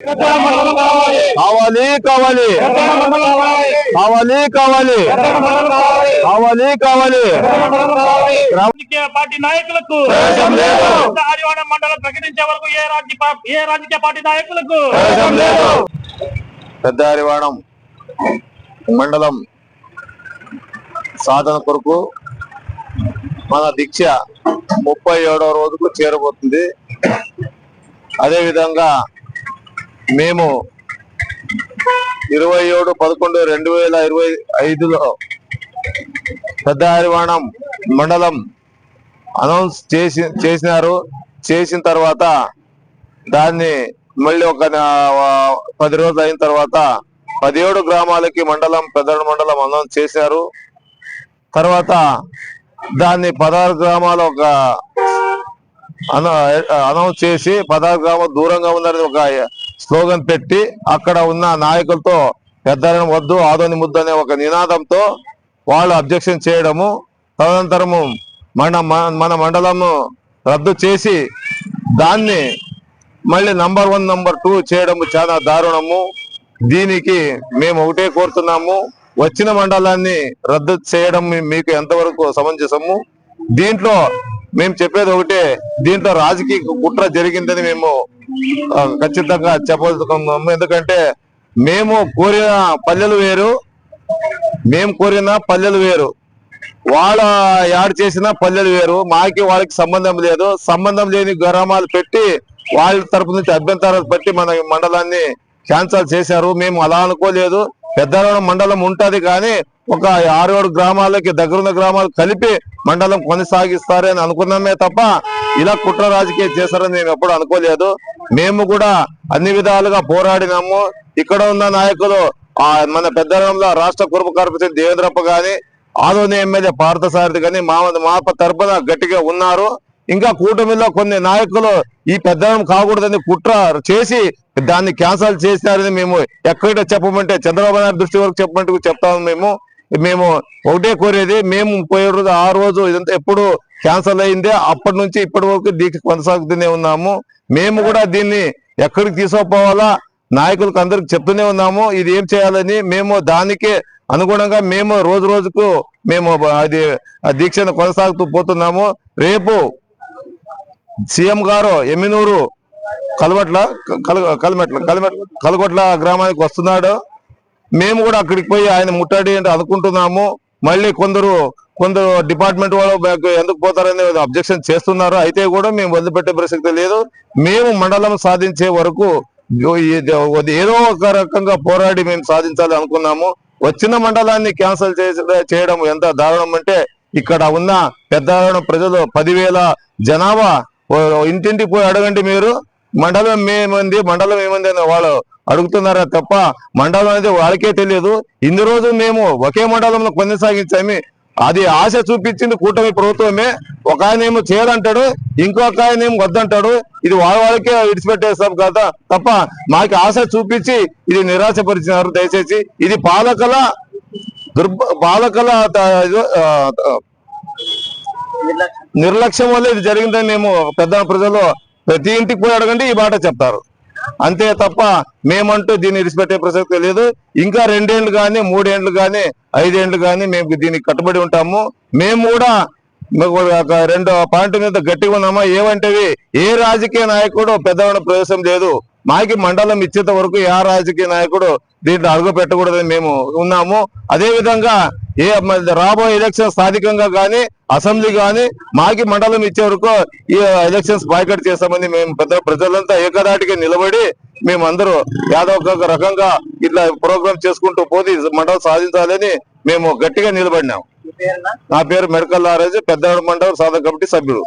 కావాలి కావాలి కావాలి కావాలి కావాలి కావాలి పార్టీ నాయకులకు హరియాణా మండలం ప్రకటించే వరకు ఏ రాజకీయ పార్టీ నాయకులకు పెద్ద హరివాణం మండలం సాధన కొరకు మన దీక్ష 37వ రోజుకు చేరబోతుంది. అదే విధంగా మేము 27/11/2025లో పెద్ద హరివాణం మండలం అనౌన్స్ చేసినారు. చేసిన తర్వాత దాన్ని మళ్ళీ ఒక 10 రోజులు అయిన తర్వాత 17 గ్రామాలకి పెద్ద మండలం అనౌన్స్ చేశారు. తర్వాత దాన్ని 16 గ్రామాలు ఒక అనౌన్స్ చేసి 16 గ్రామాలు దూరంగా ఉన్నారని ఒక స్లోగన్ పెట్టి అక్కడ ఉన్న నాయకులతో పెద్దలను వద్దు ఆదోని ముద్దు అనే ఒక నినాదంతో వాళ్ళు అబ్జెక్షన్ చేయడము, తదనంతరము మన మండలము రద్దు చేసి దాన్ని మళ్ళీ నంబర్ 1 నంబర్ 2 చేయడము చాలా దారుణము. దీనికి మేము ఒకటే కోరుతున్నాము, వచ్చిన మండలాన్ని రద్దు చేయడం మీకు ఎంతవరకు సమంజసము? దీంట్లో మేము చెప్పేది ఒకటే, దీంట్లో రాజకీయ కుట్ర జరిగిందని మేము ఖచ్చితంగా చెప్పగలుగుతున్నాము. ఎందుకంటే మేము కోరిన పల్లెలు వేరు, వాళ్ళ యాడ్ చేసిన పల్లెలు వేరు. వాళ్ళకి సంబంధం లేదు. సంబంధం లేని గ్రామాలు పెట్టి వాళ్ళ తరపు నుంచి అభ్యంతరాలు పెట్టి మన మండలాన్ని క్యాన్సల్ చేశారు. మేము అలా అనుకోలేదు. పెద్దవరం మండలం ఉంటది కానీ ఒక 6-7 గ్రామాలకి దగ్గరున్న గ్రామాలు కలిపి మండలం కొనసాగిస్తారని అనుకున్నామే తప్ప ఇలా కుట్ర రాజకీయం చేస్తారని మేము ఎప్పుడు అనుకోలేదు. మేము కూడా అన్ని విధాలుగా పోరాడినాము. ఇక్కడ ఉన్న నాయకులు మన పెద్దవరంలో రాష్ట్ర కురుపు కార్పొరేషన్ దేవేంద్రప్ప గాని, ఆదోని ఎమ్మెల్యే పార్థసారథి గాని మా తరపున గట్టిగా ఉన్నారు. ఇంకా కూటమిలో కొన్ని నాయకులు ఈ పెద్దవరం కాకూడదని కుట్ర చేసి దాన్ని క్యాన్సల్ చేశారని మేము ఎక్కడ చెప్పమంటే చంద్రబాబు నాయుడు దృష్టి వరకు చెప్పమంటే చెప్తాము. మేము ఒకటే కోరేది, మేము పోయే రోజు ఆ రోజు ఇదంతా ఎప్పుడు క్యాన్సల్ అయిందే, అప్పటి నుంచి ఇప్పటి వరకు దీక్ష కొనసాగుతూనే ఉన్నాము. మేము కూడా దీన్ని ఎక్కడికి తీసుకుపోవాలా నాయకులకు అందరికి చెప్తూనే ఉన్నాము. ఇది ఏం చేయాలని మేము దానికి అనుగుణంగా మేము రోజుకు మేము అది దీక్షను కొనసాగుతూ పోతున్నాము. రేపు సీఎం గారు ఎమ్మినూరు కలగొట్ల గ్రామానికి వస్తున్నాడు. మేము కూడా అక్కడికి పోయి ఆయన ముట్టడి అంటే అనుకుంటున్నాము. మళ్ళీ కొందరు డిపార్ట్మెంట్ వాళ్ళు ఎందుకు పోతారని అబ్జెక్షన్ చేస్తున్నారు. అయితే కూడా మేము వదిలిపెట్టే ప్రసక్తి లేదు. మేము మండలం సాధించే వరకు ఏదో ఒక రకంగా పోరాడి మేము సాధించాలి అనుకున్నాము. వచ్చిన మండలాన్ని క్యాన్సల్ చేయడం ఎంత దారుణం అంటే, ఇక్కడ ఉన్న పెద్ద ప్రజలు 10,000 జనాభా ఇంటింటికి పోయి అడగండి మీరు మండలం ఏమంది అని వాళ్ళు అడుగుతున్నారా తప్ప మండలం అనేది వాళ్ళకే తెలియదు. ఇన్ని రోజులు మేము ఒకే మండలంలో కొనసాగించాము. అది ఆశ చూపించింది కూటమి ప్రభుత్వమే. ఒక ఆయన ఏమో చేయాలంటాడు, ఇంకొక ఆయన ఏమో వద్దంటాడు. ఇది వాళ్ళకే విడిచిపెట్టేస్తాం కదా తప్ప మాకు ఆశ చూపించి ఇది నిరాశపరిచినారు. దయచేసి ఇది పాలకుల నిర్లక్ష్యం వల్ల ఇది జరిగిందని మేము పెద్ద ప్రజలు ప్రతి ఇంటికి పోయి అడగండి ఈ మాట చెప్తారు. అంతే తప్ప మేమంటూ దీన్ని విడిచిపెట్టే ప్రసక్తి లేదు. ఇంకా 2 ఏళ్ళు కానీ 3 ఏళ్ళు కానీ 5 ఏళ్ళు కానీ మేము దీనికి కట్టుబడి ఉంటాము. మేము కూడా 2 పాయింట్ మీద గట్టిగా ఉన్నామా ఏమంటే, ఏ రాజకీయ నాయకుడు పెద్దవాడ ప్రవేశం లేదు. మాకి మండలం ఇచ్చేంత వరకు ఏ రాజకీయ నాయకుడు దీంట్లో అడుగు పెట్టకూడదని మేము ఉన్నాము. అదే విధంగా రాబోయే ఎలక్షన్ స్థానికంగా కానీ అసెంబ్లీ కానీ మాకి మండలం ఇచ్చే వరకు ఈ ఎలక్షన్స్ బాయ్కట్ చేస్తామని మేము పెద్ద ప్రజలంతా ఏకదాటిగా నిలబడి మేమందరూ ఏదో ఒక రకంగా ఇట్లా ప్రోగ్రామ్ చేసుకుంటూ పోతే మండలం సాధించాలని మేము గట్టిగా నిలబడినాం. నా పేరు మెడకల్ నారాజు, పెద్దవాడ మండలం సాధన కమిటీ సభ్యుడు.